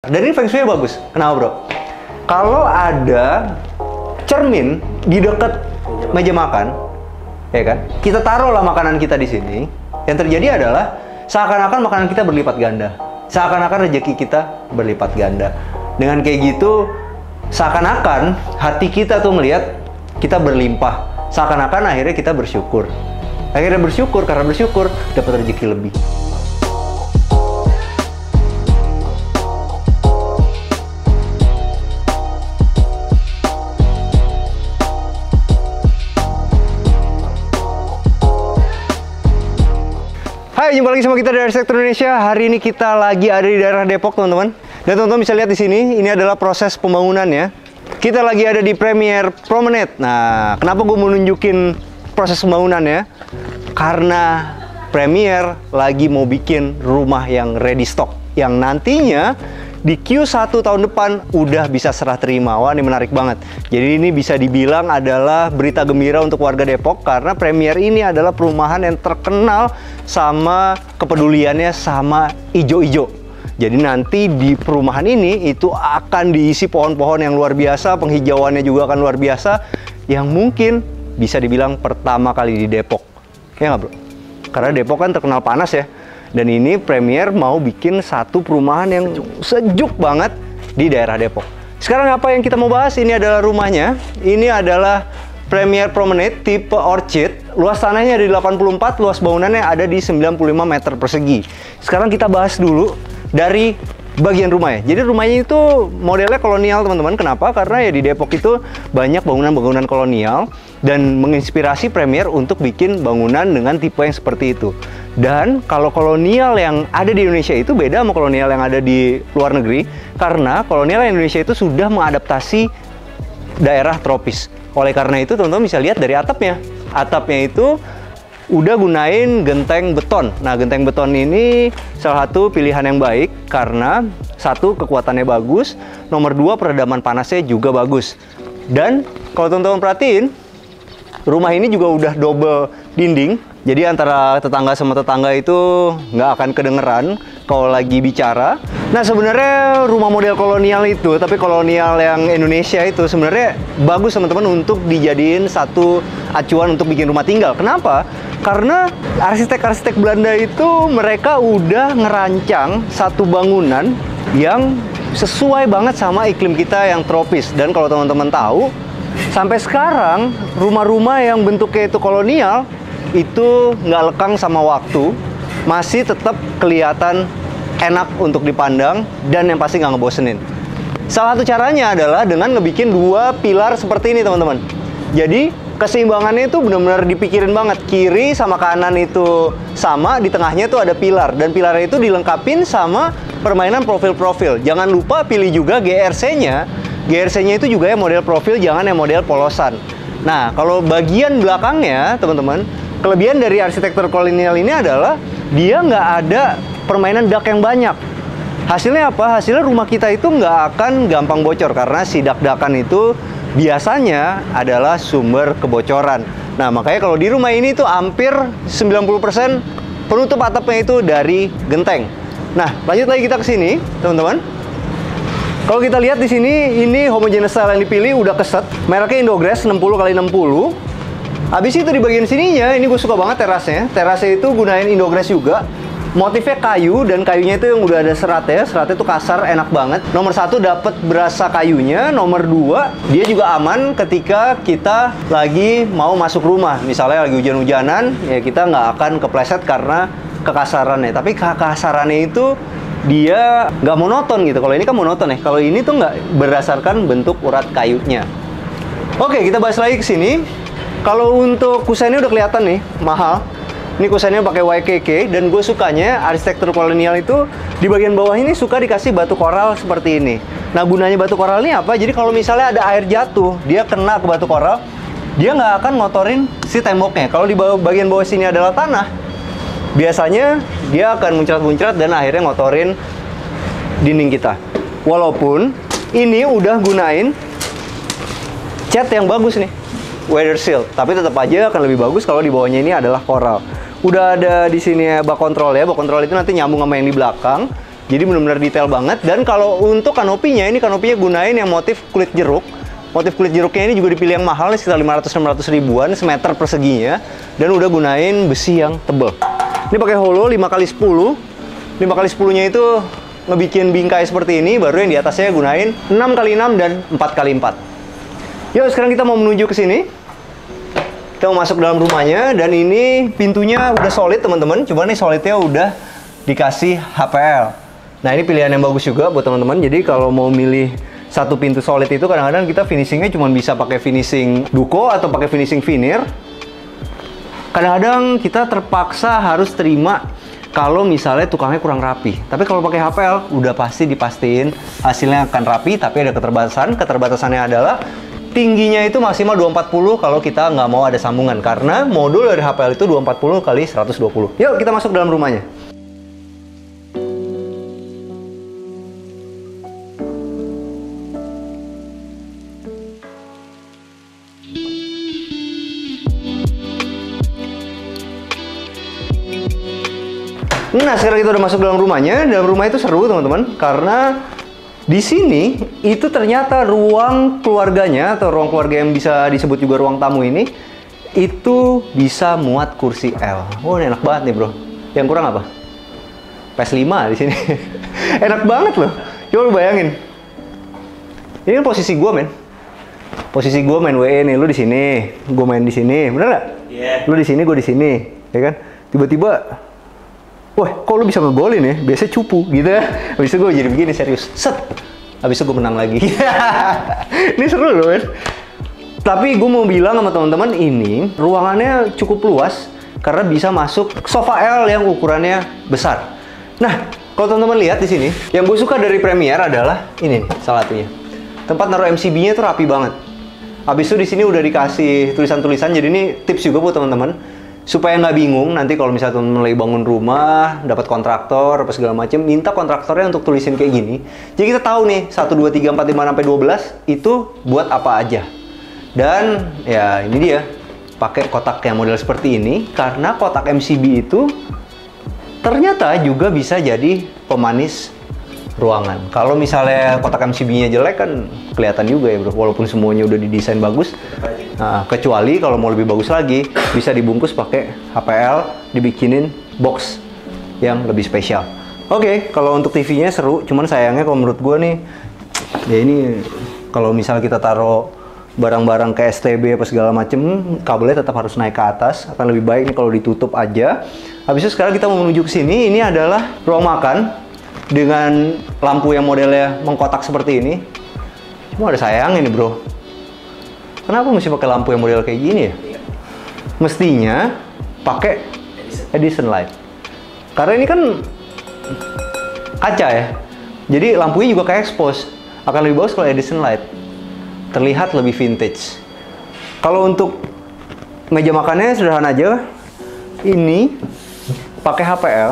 Dan ini feng shui bagus. Kenapa bro? Kalau ada cermin di dekat meja makan, ya kan? Kita taruhlah makanan kita di sini. Yang terjadi adalah seakan-akan makanan kita berlipat ganda. Seakan-akan rezeki kita berlipat ganda. Dengan kayak gitu, seakan-akan hati kita tuh melihat kita berlimpah. Seakan-akan akhirnya kita bersyukur. Akhirnya bersyukur, karena bersyukur dapat rezeki lebih. Hai, jumpa lagi sama kita dari Arsitektur Indonesia. Hari ini kita lagi ada di daerah Depok, teman-teman. Dan teman-teman bisa lihat di sini, ini adalah proses pembangunannya. Kita lagi ada di Premier Promenade. Nah, kenapa gue mau nunjukin proses pembangunannya? Karena Premier lagi mau bikin rumah yang ready stock, yang nantinya di Q1 tahun depan udah bisa serah terima. Wah, ini menarik banget. Jadi ini bisa dibilang adalah berita gembira untuk warga Depok, karena Premier ini adalah perumahan yang terkenal sama kepeduliannya sama ijo-ijo. Jadi nanti di perumahan ini itu akan diisi pohon-pohon yang luar biasa, penghijauannya juga akan luar biasa, yang mungkin bisa dibilang pertama kali di Depok. Ya nggak bro? Karena Depok kan terkenal panas ya. Dan ini Premier mau bikin satu perumahan yang sejuk banget di daerah Depok. Sekarang apa yang kita mau bahas? Ini adalah rumahnya. Ini adalah Premier Promenade tipe Orchid. Luas tanahnya ada di 84, luas bangunannya ada di 95 meter persegi. Sekarang kita bahas dulu dari bagian rumahnya. Jadi rumahnya itu modelnya kolonial, teman-teman. Kenapa? Karena ya di Depok itu banyak bangunan-bangunan kolonial dan menginspirasi Premier untuk bikin bangunan dengan tipe yang seperti itu. Dan kalau kolonial yang ada di Indonesia itu beda sama kolonial yang ada di luar negeri, karena kolonial Indonesia itu sudah mengadaptasi daerah tropis. Oleh karena itu teman-teman bisa lihat dari atapnya. Atapnya itu udah gunain genteng beton. Nah, genteng beton ini salah satu pilihan yang baik karena satu, kekuatannya bagus, nomor dua, peredaman panasnya juga bagus. Dan kalau teman-teman perhatiin, rumah ini juga udah double dinding. Jadi antara tetangga sama tetangga itu nggak akan kedengeran kalau lagi bicara. Nah, sebenarnya rumah model kolonial itu, tapi kolonial yang Indonesia itu sebenarnya bagus teman-teman untuk dijadiin satu acuan untuk bikin rumah tinggal. Kenapa? Karena arsitek-arsitek Belanda itu mereka udah ngerancang satu bangunan yang sesuai banget sama iklim kita yang tropis. Dan kalau teman-teman tahu, sampai sekarang rumah-rumah yang bentuknya itu kolonial itu nggak lekang sama waktu, masih tetap kelihatan enak untuk dipandang dan yang pasti nggak ngebosenin. Salah satu caranya adalah dengan ngebikin dua pilar seperti ini, teman-teman. Jadi keseimbangannya itu benar-benar dipikirin banget. Kiri sama kanan itu sama, di tengahnya itu ada pilar, dan pilarnya itu dilengkapin sama permainan profil-profil. Jangan lupa pilih juga GRC-nya. GRC-nya itu juga ya model profil, jangan yang model polosan. Nah, kalau bagian belakangnya, teman-teman, kelebihan dari arsitektur kolonial ini adalah dia nggak ada permainan dak yang banyak. Hasilnya apa? Hasilnya rumah kita itu nggak akan gampang bocor, karena si dak-dakan itu biasanya adalah sumber kebocoran. Nah, makanya kalau di rumah ini tuh hampir 90% penutup atapnya itu dari genteng. Nah, lanjut lagi kita ke sini, teman-teman. Kalau kita lihat di sini, ini homogeneous style yang dipilih udah keset. Mereknya Indogres 60x60. Habis itu di bagian sininya, ini gue suka banget terasnya. Terasnya itu gunain Indogres juga. Motifnya kayu, dan kayunya itu yang udah ada seratnya. Seratnya itu kasar, enak banget. Nomor satu, dapat berasa kayunya. Nomor dua, dia juga aman ketika kita lagi mau masuk rumah. Misalnya lagi hujan-hujanan, ya kita nggak akan kepleset karena kekasarannya. Tapi kekasarannya itu dia nggak monoton gitu. Kalau ini kan monoton ya. Kalau ini tuh nggak berdasarkan bentuk urat kayunya. Oke, kita bahas lagi ke sini. Kalau untuk kusennya udah kelihatan nih, mahal. Ini kusennya pakai YKK, dan gue sukanya arsitektur kolonial itu di bagian bawah ini suka dikasih batu koral seperti ini. Nah, gunanya batu koral ini apa? Jadi kalau misalnya ada air jatuh, dia kena ke batu koral, dia nggak akan ngotorin si temboknya. Kalau di bagian bawah sini adalah tanah, biasanya dia akan muncrat-muncrat dan akhirnya ngotorin dinding kita. Walaupun ini udah gunain cat yang bagus nih, weather seal, tapi tetap aja akan lebih bagus kalau di bawahnya ini adalah koral. Udah ada di sini bak kontrol ya. Bak kontrol itu nanti nyambung sama yang di belakang. Jadi benar-benar detail banget. Dan kalau untuk kanopinya, ini kanopinya gunain yang motif kulit jeruk. Motif kulit jeruknya ini juga dipilih yang mahal, sekitar 500-600 ribuan semeter perseginya. Dan udah gunain besi yang tebel. Ini pakai holo 5x10. 5x10-nya itu ngebikin bingkai seperti ini, baru yang di atasnya gunain 6x6 dan 4x4. Yuk, sekarang kita mau menuju ke sini. Kita mau masuk dalam rumahnya, dan ini pintunya udah solid teman-teman. Cuma nih solidnya udah dikasih HPL. Nah, ini pilihan yang bagus juga buat teman-teman. Jadi kalau mau milih satu pintu solid itu, kadang-kadang kita finishingnya cuma bisa pakai finishing duko atau pakai finishing veneer. Kadang-kadang kita terpaksa harus terima kalau misalnya tukangnya kurang rapi. Tapi kalau pakai HPL, udah pasti dipastiin hasilnya akan rapi, tapi ada keterbatasan. Keterbatasannya adalah tingginya itu maksimal 240 kalau kita nggak mau ada sambungan. Karena modul dari HPL itu 240 kali 120. Yuk, kita masuk dalam rumahnya. Nah, sekarang kita udah masuk dalam rumahnya. Dalam rumah itu seru, teman-teman, karena di sini itu ternyata ruang keluarganya atau ruang keluarga yang bisa disebut juga ruang tamu ini itu bisa muat kursi L. Oh, ini enak banget nih, bro. Yang kurang apa? PS5 di sini. Enak banget loh. Coba lu bayangin. Ini kan posisi gua, men. Posisi gua main WE nih, lu di sini, gua main di sini. Bener nggak? Iya. Yeah. Lu di sini, gua di sini, ya kan? Tiba-tiba, wah, kok lu bisa ngegolin ya? Biasanya cupu gitu ya. Habis itu gue jadi begini, serius. Set! Habis itu gue menang lagi. Ini seru loh, men. Tapi gue mau bilang sama teman-teman, ini ruangannya cukup luas karena bisa masuk sofa L yang ukurannya besar. Nah, kalau teman-teman lihat di sini, yang gue suka dari Premiere adalah ini nih, salah satunya. Tempat naruh MCB-nya itu rapi banget. Habis itu di sini udah dikasih tulisan-tulisan, jadi ini tips juga buat teman-teman. Supaya nggak bingung nanti kalau misalnya teman-teman lagi bangun rumah, dapat kontraktor apa segala macam, minta kontraktornya untuk tulisin kayak gini. Jadi kita tahu nih 1 2 3 4 5 sampai 12 itu buat apa aja. Dan ya ini dia, pakai kotak yang model seperti ini karena kotak MCB itu ternyata juga bisa jadi pemanis ruangan. Kalau misalnya kotak MCB-nya jelek kan kelihatan juga ya, bro. Walaupun semuanya udah didesain bagus. Nah, kecuali kalau mau lebih bagus lagi, bisa dibungkus pakai HPL, dibikinin box yang lebih spesial. Oke, kalau untuk TV-nya seru. Cuman sayangnya kalau menurut gue nih, ya ini kalau misalnya kita taruh barang-barang kayak STB apa segala macem, kabelnya tetap harus naik ke atas. Akan lebih baik nih kalau ditutup aja. Habis itu sekarang kita mau menuju ke sini. Ini adalah ruang makan dengan lampu yang modelnya mengkotak seperti ini. Cuma ada sayangnya nih, bro. Kenapa mesti pakai lampu yang model kayak gini ya? Mestinya pakai Edison light. Karena ini kan kaca ya. Jadi lampunya juga kayak expose. Akan lebih bagus kalau Edison light. Terlihat lebih vintage. Kalau untuk meja makannya sederhana aja. Ini pakai HPL.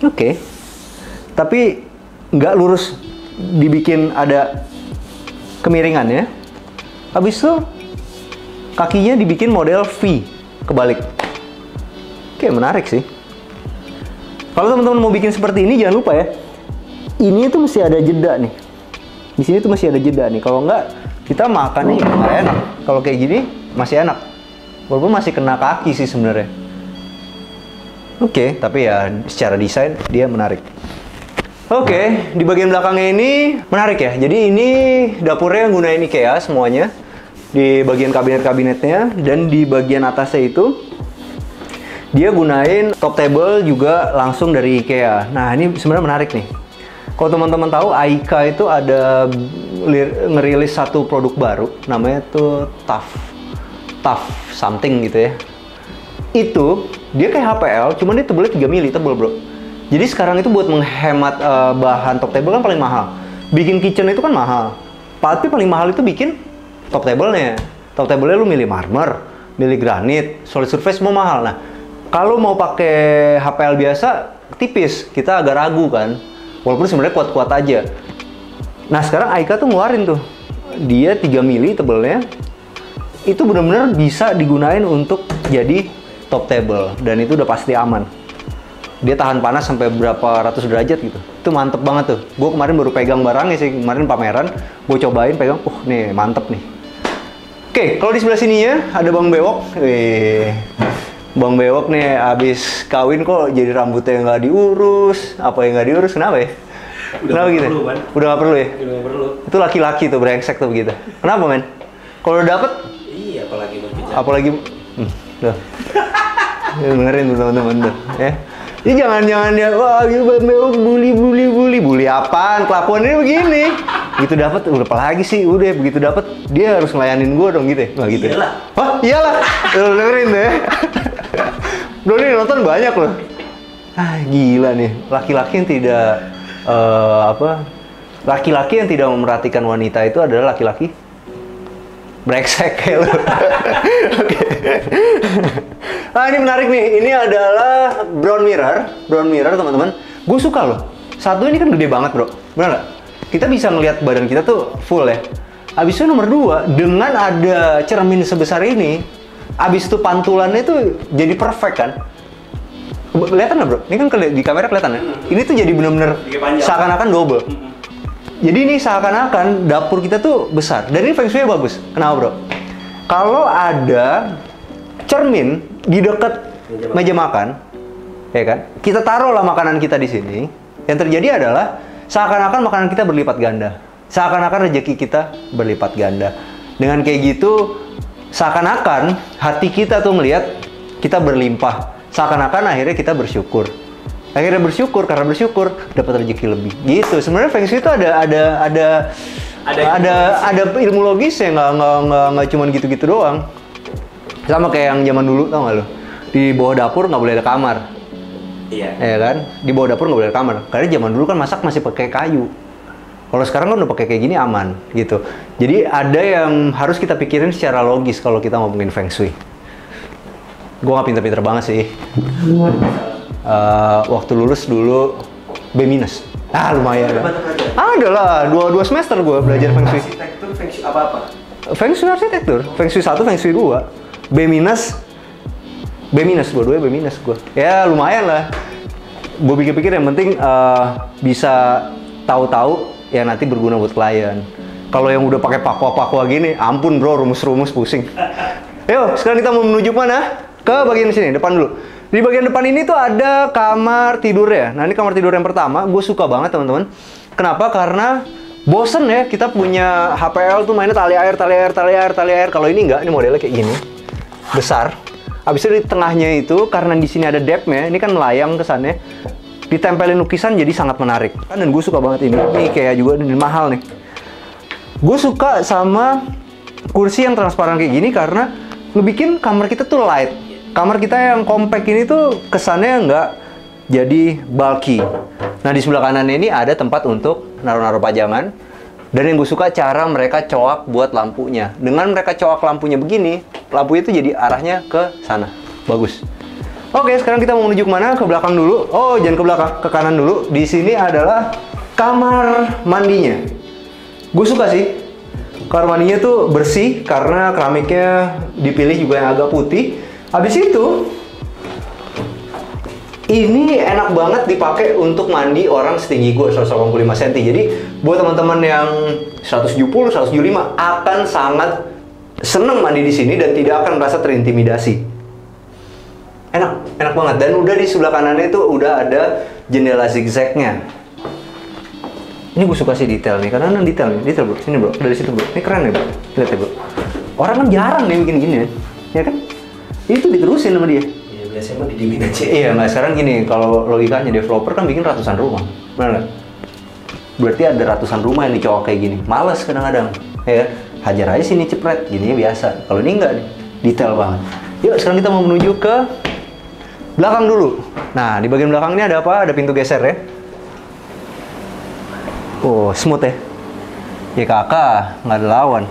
Oke, tapi nggak lurus, dibikin ada kemiringan ya. Habis itu kakinya dibikin model V kebalik. Oke, menarik sih. Kalau teman-teman mau bikin seperti ini, jangan lupa ya, ini tuh mesti ada jeda nih. Di sini tuh masih ada jeda nih. Kalau nggak, kita makannya juga nggak enak. Kalau kayak gini masih enak, walaupun masih kena kaki sih sebenarnya. Oke, tapi ya secara desain dia menarik. Oke, di bagian belakangnya ini menarik ya. Jadi ini dapurnya gunain IKEA semuanya. Di bagian kabinet-kabinetnya dan di bagian atasnya itu dia gunain top table juga langsung dari IKEA. Nah, ini sebenarnya menarik nih. Kalau teman-teman tahu, Aika itu ada ngerilis satu produk baru namanya tuh Tough something gitu ya. Itu dia kayak HPL, cuman dia tebelnya 3 mili tebel, bro. Jadi sekarang itu buat menghemat bahan top table kan paling mahal. Bikin kitchen itu kan mahal. Tapi paling mahal itu bikin top table-nya. Top table-nya lu milih marmer, milih granit, solid surface semua mahal. Nah, kalau mau pakai HPL biasa tipis, kita agak ragu kan. Walaupun sebenarnya kuat-kuat aja. Nah, sekarang Aika tuh ngeluarin tuh. Dia 3 mili tebelnya. Itu benar-benar bisa digunain untuk jadi top table dan itu udah pasti aman. Dia tahan panas sampai berapa ratus derajat gitu. Itu mantep banget tuh. Gue kemarin baru pegang barangnya sih, kemarin pameran. Gue cobain pegang, nih mantep nih. Oke, kalau di sebelah sininya ada Bang Bewok. Bang Bewok nih abis kawin kok jadi rambutnya nggak diurus. Apa yang nggak diurus? Kenapa ya? Kenapa gitu? Udah nggak perlu ya? Udah nggak perlu. Itu laki-laki tuh, brengsek tuh begitu. Kenapa men? Kalau dapet? Iya, apalagi tuh. Dengerin tuh teman-teman tuh, ya. Ini jangan ya, wah bully apaan, kelakuannya begini. Begitu dapat udah apa lagi sih, udah begitu dapat dia harus ngelayanin gue dong gitu ya, nggak gitu. Iyalah. Oh iyalah, lo dengerin deh. Bro ini nonton banyak loh. Gila nih, laki-laki yang tidak laki-laki yang tidak memperhatikan wanita itu adalah laki-laki brengsek kayak lo. Oke. Ini menarik nih. Ini adalah brown mirror teman-teman. Gue suka loh. Satu ini kan gede banget bro, benar nggak? Kita bisa ngelihat badan kita tuh full ya. Abis itu nomor 2, dengan ada cermin sebesar ini, abis itu pantulannya tuh jadi perfect kan? Kelihatan nggak bro? Ini kan di kamera kelihatan ya. Ini tuh jadi bener-bener seakan-akan double. Jadi ini seakan-akan dapur kita tuh besar. Dan ini feng shui bagus. Kenapa bro? Kalau ada cermin di dekat meja makan, ya kan? Kita taruhlah makanan kita di sini. Yang terjadi adalah seakan-akan makanan kita berlipat ganda. Seakan-akan rezeki kita berlipat ganda. Dengan kayak gitu, seakan-akan hati kita tuh melihat kita berlimpah. Seakan-akan akhirnya kita bersyukur. Akhirnya bersyukur, karena bersyukur dapat rezeki lebih. Gitu. Sebenarnya feng shui itu ada ilmu logis ya, nggak cuma gitu-gitu doang. Sama kayak yang zaman dulu, tau nggak lo? Di bawah dapur nggak boleh ada kamar. Iya. Ya kan? Di bawah dapur nggak boleh ada kamar. Karena zaman dulu kan masak masih pakai kayu. Kalau sekarang kan udah pakai kayak gini aman, gitu. Jadi ada yang harus kita pikirin secara logis kalau kita ngomongin feng shui. Gue nggak pinter-pinter banget sih. Waktu lulus dulu B-. Lumayan. Ada lah, dua semester gue belajar feng shui. Arsitektur, feng shui apa-apa? Feng shui arsitektur, feng shui 1, feng shui 2. B-, dua-duanya B- gue. Ya lumayan lah. Gue pikir-pikir yang penting bisa tahu-tahu yang nanti berguna buat klien. Kalau yang udah pakai pakwa-pakwa gini, ampun bro, rumus-rumus pusing. Yuk, sekarang kita mau menuju mana? Ke bagian sini, depan dulu. Di bagian depan ini tuh ada kamar tidur ya. Nah ini kamar tidur yang pertama, gue suka banget teman-teman. Kenapa? Karena bosen ya, kita punya HPL tuh mainnya tali air. Kalau ini enggak, ini modelnya kayak gini. Besar. Habis itu di tengahnya itu, karena di sini ada depth-nya, ini kan melayang kesannya. Ditempelin lukisan jadi sangat menarik. Dan gue suka banget ini. Ini kayak juga ini mahal nih. Gue suka sama kursi yang transparan kayak gini karena ngebikin kamar kita tuh light. Kamar kita yang compact ini tuh kesannya nggak jadi bulky. Nah di sebelah kanannya ini ada tempat untuk naruh-naruh pajangan. Dan yang gue suka cara mereka coak buat lampunya. Dengan mereka coak lampunya begini, lampunya itu jadi arahnya ke sana. Bagus. Oke, sekarang kita mau menuju kemana? Ke belakang dulu. Oh, jangan ke belakang, ke kanan dulu. Di sini adalah kamar mandinya. Gue suka sih. Kamar mandinya tuh bersih karena keramiknya dipilih juga yang agak putih. Habis itu, ini enak banget dipakai untuk mandi orang setinggi gue 185 cm. Jadi buat teman-teman yang 170, 175 akan sangat seneng mandi di sini dan tidak akan merasa terintimidasi. Enak banget. Dan udah di sebelah kanannya itu udah ada jendela zigzagnya. Ini gue suka sih detail nih, karena detail bro. Sini bro, dari situ bro. Ini keren ya bro. Lihat ya bro. Orang kan jarang nih bikin gini ya kan? Itu diterusin sama dia. Iya, biasanya mah didimin aja. Iya, nggak sekarang gini, kalau logikanya developer kan bikin ratusan rumah. Benar nggak? Berarti ada ratusan rumah yang dicowok kayak gini. Males kadang-kadang. Ya, hajar aja sini cepret, gininya biasa. Kalau ini enggak nih, detail banget. Yuk, sekarang kita mau menuju ke belakang dulu. Nah, di bagian belakang ini ada apa? Ada pintu geser ya. Oh, smooth ya. Ya kakak, nggak ada lawan.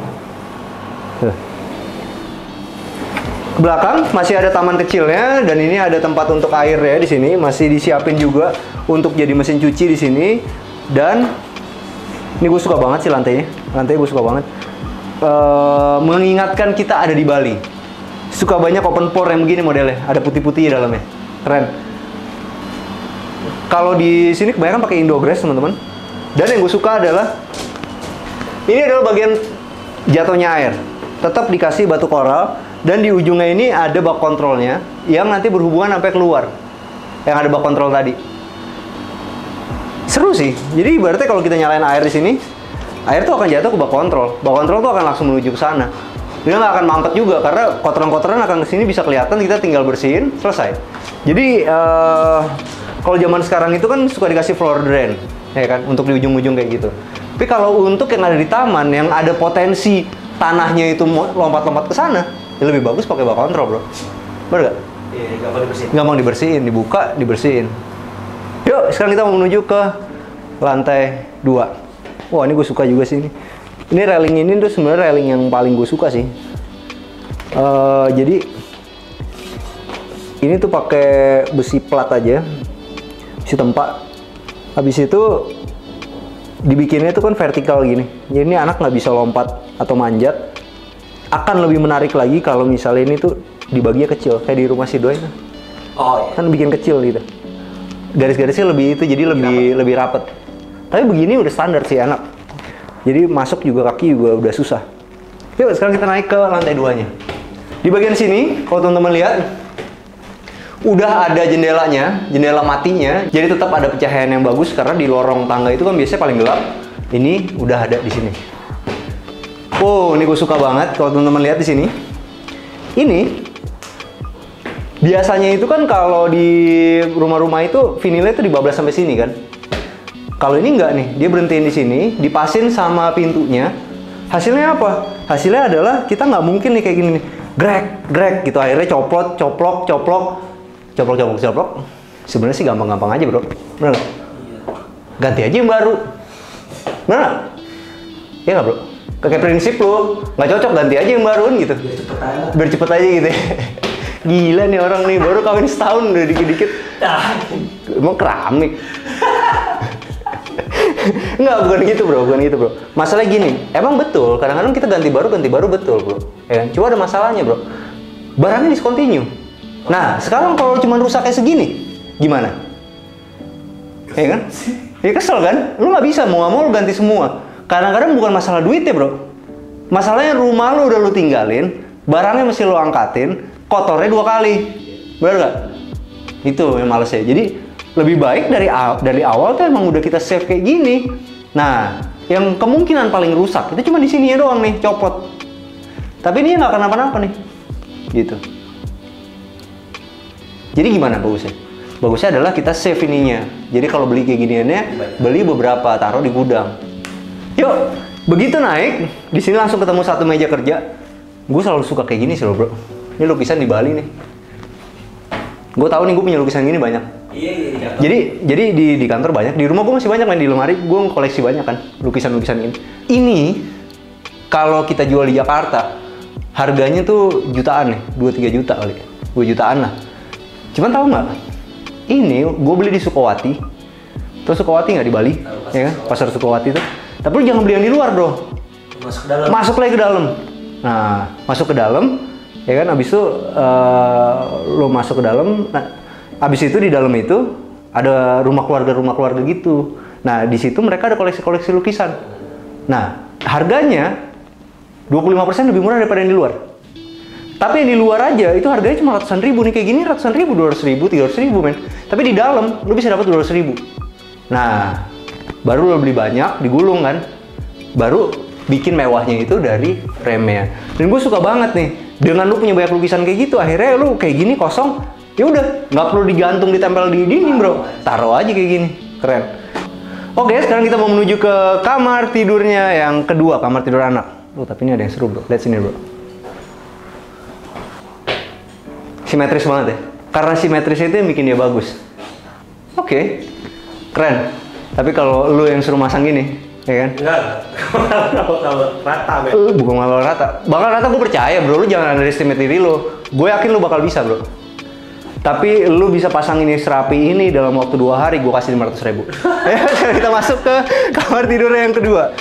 Ke belakang masih ada taman kecilnya dan ini ada tempat untuk air ya di sini. Masih disiapin juga untuk jadi mesin cuci di sini. Dan ini gue suka banget sih lantainya. Lantainya gue suka banget. Mengingatkan kita ada di Bali. Suka banyak open pour yang begini modelnya. Ada putih-putih di dalamnya. Keren. Kalau di sini kebanyakan pakai Indoglass teman-teman. Dan yang gue suka adalah ini adalah bagian jatuhnya air. Tetap dikasih batu koral dan di ujungnya ini ada bak kontrolnya yang nanti berhubungan sampai keluar. Yang ada bak kontrol tadi. Seru sih. Jadi berarti kalau kita nyalain air di sini, air tuh akan jatuh ke bak kontrol. Bak kontrol tuh akan langsung menuju ke sana. Dia nggak akan mampet juga karena kotoran-kotoran akan kesini bisa kelihatan, kita tinggal bersihin, selesai. Jadi kalau zaman sekarang itu kan suka dikasih floor drain, ya kan, untuk di ujung-ujung kayak gitu. Tapi kalau untuk yang ada di taman yang ada potensi tanahnya itu lompat-lompat ke sana, ya lebih bagus pakai bak kontrol, bro. Bener nggak? Iya, gampang dibersihin. Gampang dibersihin, dibuka, dibersihin. Yuk, sekarang kita mau menuju ke lantai 2. Wah, ini gue suka juga sih ini. Ini railing ini tuh sebenarnya railing yang paling gue suka sih. Jadi ini tuh pakai besi plat aja, besi tempat. Habis itu dibikinnya tuh kan vertikal gini. Jadi ini anak nggak bisa lompat atau manjat. Akan lebih menarik lagi kalau misalnya ini tuh dibaginya kecil, kayak di rumah si Doi. Oh iya. Kan bikin kecil gitu. Garis-garisnya lebih itu, jadi lebih rapet. Tapi begini udah standar sih anak. Jadi masuk juga kaki juga udah susah. Yuk sekarang kita naik ke lantai 2-nya. Di bagian sini, kalau teman-teman lihat, udah ada jendelanya, jendela matinya. Jadi tetap ada pencahayaan yang bagus karena di lorong tangga itu kan biasanya paling gelap. Ini udah ada di sini. Oh, ini gue suka banget kalau teman-teman lihat di sini. Ini biasanya itu kan kalau di rumah-rumah itu vinilnya itu dibablas sampai sini kan. Kalau ini enggak nih, dia berhentiin di sini, dipasin sama pintunya. Hasilnya apa? Hasilnya adalah kita nggak mungkin nih kayak gini nih, grek gitu. Akhirnya coplok. Sebenarnya sih gampang-gampang aja, bro. Bener nggak? Ganti aja yang baru. Bener nggak? Iya nggak, bro? Kayak prinsip lo, nggak cocok ganti aja yang baru gitu. Biar cepet aja gitu. Gila nih orang nih, baru kawin setahun udah dikit-dikit. Emang keramik. Enggak, bukan gitu bro. Masalah gini, emang betul, kadang-kadang kita ganti baru betul bro. Ya, cuma ada masalahnya bro, barangnya discontinue. Nah, sekarang kalau cuma rusak kayak segini, gimana? Ya kan? Ya kesel kan? Lu nggak bisa, mau lu ganti semua. Kadang-kadang bukan masalah duit ya bro. Masalahnya rumah lu udah lu tinggalin, barangnya mesti lu angkatin, kotornya 2 kali. Bener nggak? Itu yang males ya. Jadi lebih baik dari awal tuh emang udah kita save kayak gini. Nah, yang kemungkinan paling rusak itu cuma di sini ya doang nih, copot. Tapi ini nggak kenapa-napa nih, gitu. Jadi gimana bagusnya? Bagusnya adalah kita save ininya. Jadi kalau beli kayak giniannya, beli beberapa, taruh di gudang. Yuk, begitu naik, di sini langsung ketemu satu meja kerja. Gue selalu suka kayak gini sih loh bro. Ini lukisan di Bali nih. Gue tahu nih gue punya lukisan gini banyak. Iya. Jadi di kantor banyak, di rumah gue masih banyak kan, di lemari gue koleksi banyak kan lukisan-lukisan ini. Ini kalau kita jual di Jakarta harganya tuh jutaan nih, 2-3 juta kali, 2 jutaan lah. Cuman tahu nggak? Ini gue beli di Sukawati. Terus Sukawati nggak di Bali, ya kan? Pasar Sukawati tuh. Tapi lu jangan beli yang di luar bro. Masuk ke dalam. Masuk lagi ke dalam. Nah, masuk ke dalam, ya kan? Abis itu lo masuk ke dalam. Nah, abis itu di dalam itu ada rumah keluarga gitu. Nah, di situ mereka ada koleksi-koleksi lukisan. Nah, harganya 25% lebih murah daripada yang di luar. Tapi yang di luar aja itu harganya cuma ratusan ribu nih, kayak gini ratusan ribu, 200 ribu, 300 ribu men. Tapi di dalam lu bisa dapat 200 ribu. Nah, baru lo beli banyak, digulung kan. Baru bikin mewahnya itu dari frame-nya. Dan gue suka banget nih, dengan lu punya banyak lukisan kayak gitu, akhirnya lu kayak gini kosong, ya udah nggak perlu digantung ditempel di dinding bro, taruh aja kayak gini, keren. Oke, sekarang kita mau menuju ke kamar tidurnya yang kedua, kamar tidur anak. Tapi ini ada yang seru bro, lihat sini bro. Simetris banget ya, karena simetrisnya itu yang bikin dia bagus. Oke, keren. Tapi kalau lu yang suruh masang gini, ya kan? Enggak, kalau rata men. Bukan bakal rata. Bakal rata gue percaya bro, lu jangan underestimate diri lu. Gue yakin lu bakal bisa bro. Tapi lu bisa pasang ini serapi ini dalam waktu 2 hari, gue kasih 500 ribu. Ya, sekarang kita masuk ke kamar tidur yang kedua.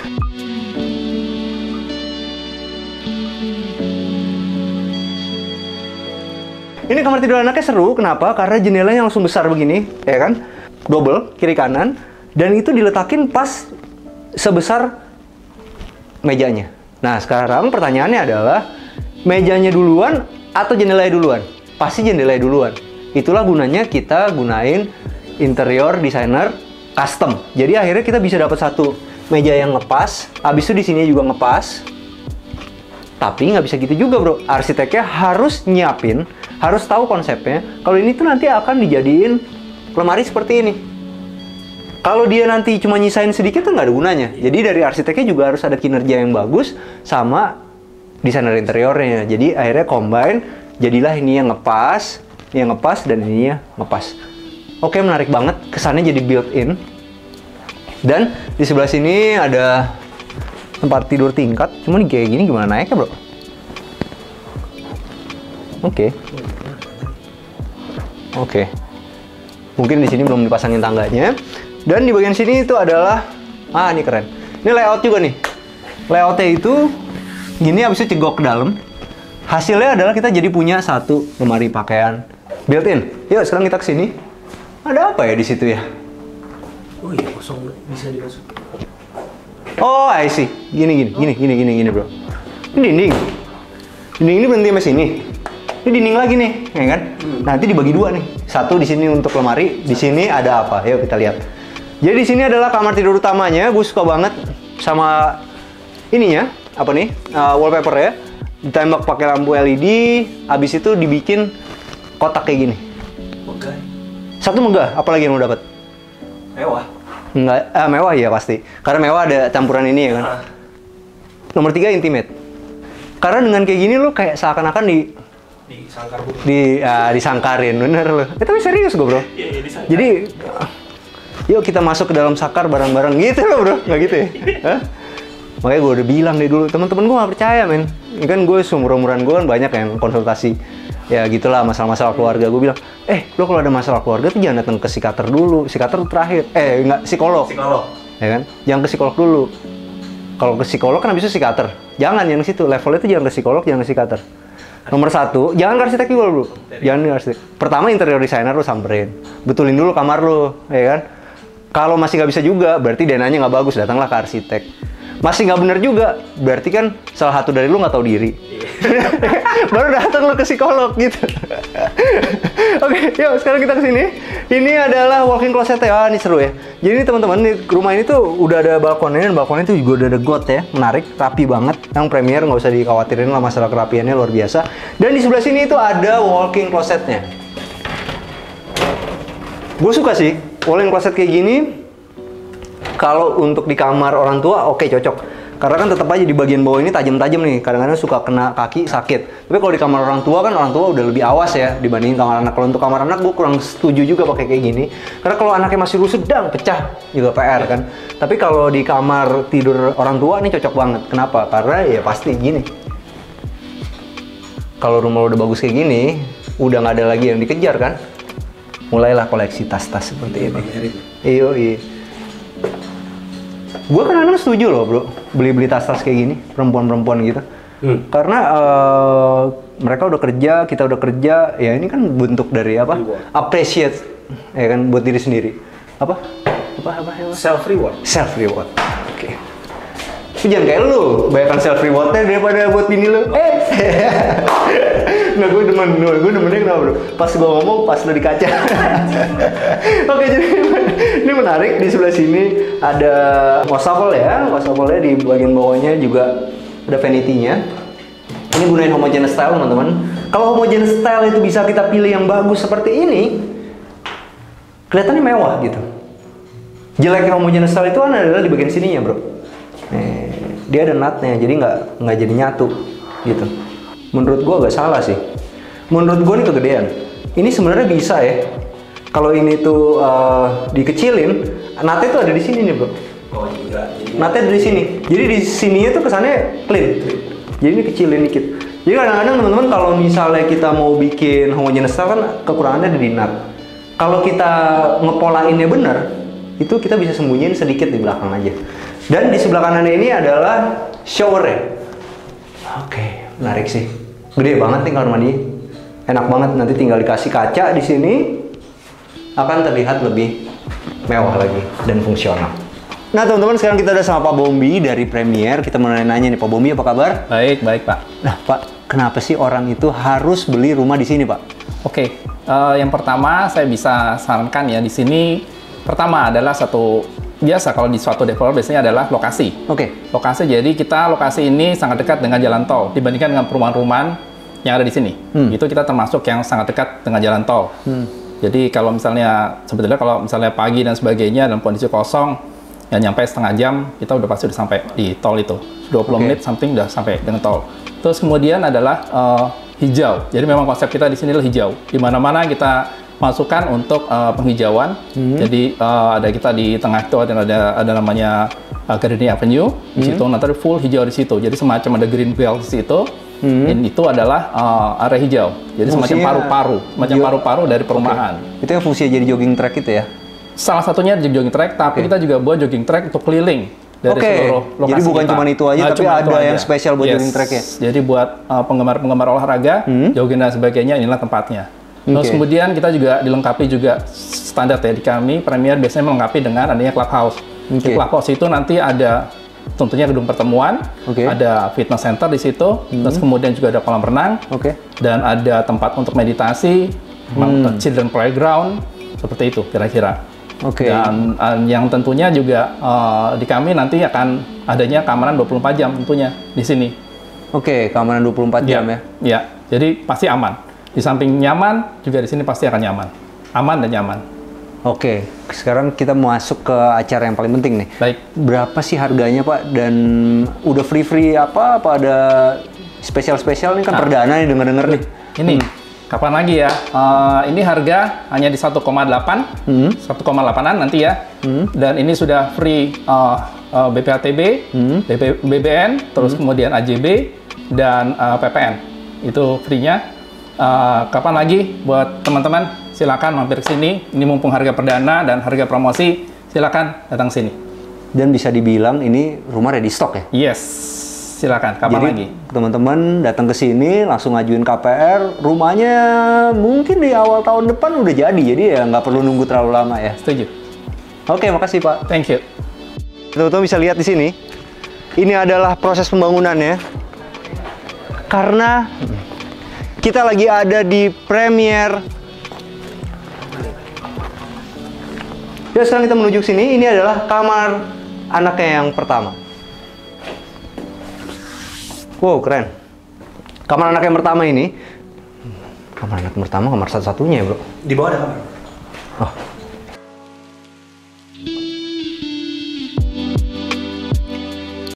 Ini kamar tidur anaknya seru, kenapa? Karena jendelanya langsung besar begini, ya kan? double kiri kanan, dan itu diletakin pas sebesar mejanya. Nah, sekarang pertanyaannya adalah mejanya duluan atau jendelanya duluan? Pasti jendelanya duluan. Itulah gunanya kita gunain interior designer custom. Jadi akhirnya kita bisa dapat satu meja yang ngepas, habis itu di sini juga ngepas. Tapi nggak bisa gitu juga, bro. Arsiteknya harus nyiapin, harus tahu konsepnya. Kalau ini tuh nanti akan dijadiin lemari seperti ini. Kalau dia nanti cuma nyisain sedikit tuh nggak ada gunanya. Jadi dari arsiteknya juga harus ada kinerja yang bagus sama desainer interiornya. Jadi akhirnya combine, jadilah ini yang ngepas, dan ini yang ngepas. Oke, menarik banget. Kesannya jadi built-in. Dan di sebelah sini ada tempat tidur tingkat. Cuma kayak gini gimana naiknya, bro? Oke. Mungkin di sini belum dipasangin tangganya. Dan di bagian sini itu adalah, ini keren. Ini layout juga nih. Layoutnya itu gini, habis itu cegok ke dalam. Hasilnya adalah kita jadi punya satu lemari pakaian built-in. Yuk, sekarang kita ke sini. Ada apa ya di situ ya? Oh iya, kosong bisa dimasukin. Oh, I see. Gini, bro. Ini dinding. Dinding ini berhenti sampai sini. Ini dinding lagi nih, ya kan? Nanti dibagi dua nih. Satu di sini untuk lemari, di sini ada apa? Yuk kita lihat. Jadi di sini adalah kamar tidur utamanya. Gue suka banget sama ininya, apa nih? Wallpaper ya. Ditembak pakai lampu LED. Habis itu dibikin kotak kayak gini. Megah. Satu megah. Apalagi yang lo dapat? Mewah. Enggak, mewah ya pasti. Karena mewah ada campuran ini ya kan. Nomor 3 intimate. Karena dengan kayak gini lo kayak seakan-akan disangkar bu. Disangkarin, bener lo. Tapi serius gue, bro. Iya, disangkar. Jadi yuk kita masuk ke dalam sakar bareng-bareng gitu loh, bro. Nggak gitu ya? Hah? Makanya gue udah bilang dari dulu, teman-teman gue nggak percaya, men. Ini kan gue seumuran gue kan banyak yang konsultasi. Ya gitulah masalah-masalah keluarga. Gue bilang, lo kalau ada masalah keluarga tuh jangan datang ke psikiater dulu. Psikiater tuh terakhir. Nggak, psikolog. Psikolog. Ya kan? Jangan ke psikolog dulu. Kalau ke psikolog kan habis itu psikiater. Jangan yang ke situ. Levelnya tuh jangan ke psikolog, jangan ke psikiater. Nomor 1, jangan ke arsitek juga dulu. Jangan ke arsitek. Pertama interior designer lo samperin. Betulin dulu kamar lo, ya kan? Kalau masih nggak bisa juga, berarti dananya nggak bagus. Datanglah ke arsitek. Masih nggak bener juga, berarti kan salah satu dari lu nggak tahu diri. Baru datang lu ke psikolog gitu. Oke, yuk sekarang kita ke sini. Ini adalah walk-in closet ya. Ini seru ya. Jadi teman-teman, rumah ini tuh udah ada balkonnya, dan balkonnya tuh juga udah ada got ya. Menarik, rapi banget. Yang premier nggak usah dikhawatirin lah, masalah kerapiannya luar biasa. Dan di sebelah sini itu ada walk-in closetnya. Gue suka sih walk-in closet kayak gini. Kalau untuk di kamar orang tua, oke, cocok. Karena kan tetap aja di bagian bawah ini tajam-tajam nih. Kadang-kadang suka kena kaki, sakit. Tapi kalau di kamar orang tua kan, orang tua udah lebih awas ya dibandingin kamar anak. Kalau untuk kamar anak, gue kurang setuju juga pakai kayak gini. Karena kalau anaknya masih sedang pecah, juga PR kan. Tapi kalau di kamar tidur orang tua, ini cocok banget. Kenapa? Karena ya pasti gini. Kalau rumah lo udah bagus kayak gini, udah nggak ada lagi yang dikejar kan. Mulailah koleksi tas-tas seperti ini. Iya. Gue kadang-kadang setuju loh, bro, beli-beli tas-tas kayak gini, perempuan-perempuan gitu. Karena mereka udah kerja, kita udah kerja, ya ini kan bentuk dari apa? Appreciate, ya kan, buat diri sendiri. Apa? Self reward. Self reward. Oke. Tapi jangan kayak lu, bayarkan self rewardnya daripada buat bini lu. Nggak, gue demennya kenapa, bro? Pas gue ngomong, pas lu di kaca. Oke, jadi ini menarik. Di sebelah sini ada wastafel ya. Wastafelnya di bagian bawahnya juga ada vanity-nya. Ini gunain homogeneous style, teman-teman. Kalau homogeneous style itu bisa kita pilih yang bagus seperti ini, kelihatannya mewah gitu. Jeleknya homogeneous style itu adalah di bagian sininya, bro. Nih, dia ada nutnya, jadi nggak jadi nyatu gitu. Menurut gua agak salah sih. Menurut gua ini kegedean. Ini sebenarnya bisa ya. Kalau ini tuh dikecilin, nutnya tuh ada di sini nih, bro. Oh iya. Nutnya ada di sini. Jadi di sininya tuh kesannya clean. Jadi ini kecilin dikit. Jadi kadang-kadang teman-teman kalau misalnya kita mau bikin homogeneous style kan kekurangannya ada di nut. Kalau kita ngepolainnya bener, itu kita bisa sembunyiin sedikit di belakang aja. Dan di sebelah kanannya ini adalah showernya. Oke, menarik sih. Gede banget nih kamar mandi. Enak banget, nanti tinggal dikasih kaca di sini akan terlihat lebih mewah lagi dan fungsional. Nah teman-teman, sekarang kita udah sama Pak Bombi dari Premier. Kita mau nanya nih, Pak Bombi apa kabar? Baik, baik Pak. Nah Pak, kenapa sih orang itu harus beli rumah di sini Pak? Oke, yang pertama saya bisa sarankan ya di sini. Pertama adalah biasa kalau di suatu developer biasanya adalah lokasi. Oke. Lokasi, jadi lokasi ini sangat dekat dengan jalan tol dibandingkan dengan perumahan-perumahan yang ada di sini. Itu kita termasuk yang sangat dekat dengan jalan tol. Jadi kalau misalnya sebetulnya kalau misalnya pagi dan sebagainya dalam kondisi kosong, ya nyampe setengah jam, kita udah pasti udah sampai di tol itu. 20 menit something udah sampai dengan tol. Terus kemudian adalah hijau. Jadi memang konsep kita di sini adalah hijau. Di mana-mana kita masukkan untuk penghijauan. Jadi kita di tengah itu ada namanya Gardening Avenue. Di situ nanti full hijau di situ. Jadi semacam ada green belt di situ. Dan itu adalah area hijau. Jadi semacam paru-paru dari perumahan. Itu yang fungsinya jadi jogging track itu ya? Salah satunya di jogging track, tapi kita juga buat jogging track untuk keliling dari seluruh lokasi. Jadi bukan kita. cuma itu aja, tapi ada yang spesial buat jogging track ya? Jadi buat penggemar-penggemar olahraga, jogging dan sebagainya, inilah tempatnya. Terus kemudian kita juga dilengkapi juga standar ya di kami, Premier biasanya melengkapi dengan adanya clubhouse. Di clubhouse itu nanti ada tentunya gedung pertemuan, ada fitness center di situ, terus kemudian juga ada kolam renang, dan ada tempat untuk meditasi, children playground, seperti itu kira-kira. Dan yang tentunya juga di kami nanti akan adanya keamanan 24 jam tentunya di sini. Keamanan 24 jam ya? Ya, jadi pasti aman. Di samping nyaman, juga di sini pasti akan nyaman. Aman dan nyaman. Sekarang kita masuk ke acara yang paling penting nih. Baik. Berapa sih harganya Pak? Dan udah free-free apa ada spesial-spesial nih kan perdana nih denger-denger nih. Ini. Kapan lagi ya? Ini harga hanya di 1,8an nanti ya. Dan ini sudah free BPHTB, BBN, terus kemudian AJB, dan PPN. Itu free-nya. Kapan lagi buat teman-teman? Silakan mampir ke sini. Ini mumpung harga perdana dan harga promosi, silakan datang sini. Dan bisa dibilang ini rumah ready stock ya? Yes. Silakan, kapan lagi? Teman-teman datang ke sini, langsung ngajuin KPR, rumahnya mungkin di awal tahun depan udah jadi ya nggak perlu nunggu terlalu lama ya. Setuju. Makasih Pak. Thank you. Teman-teman bisa lihat di sini, ini adalah proses pembangunannya. Karena kita lagi ada di Premier. Ya sekarang kita menuju ke sini, ini adalah kamar anaknya yang pertama. Wow, keren. Kamar anak yang pertama ini, kamar anak pertama, kamar satu-satunya ya, bro. Di bawah ada kamar. Oh,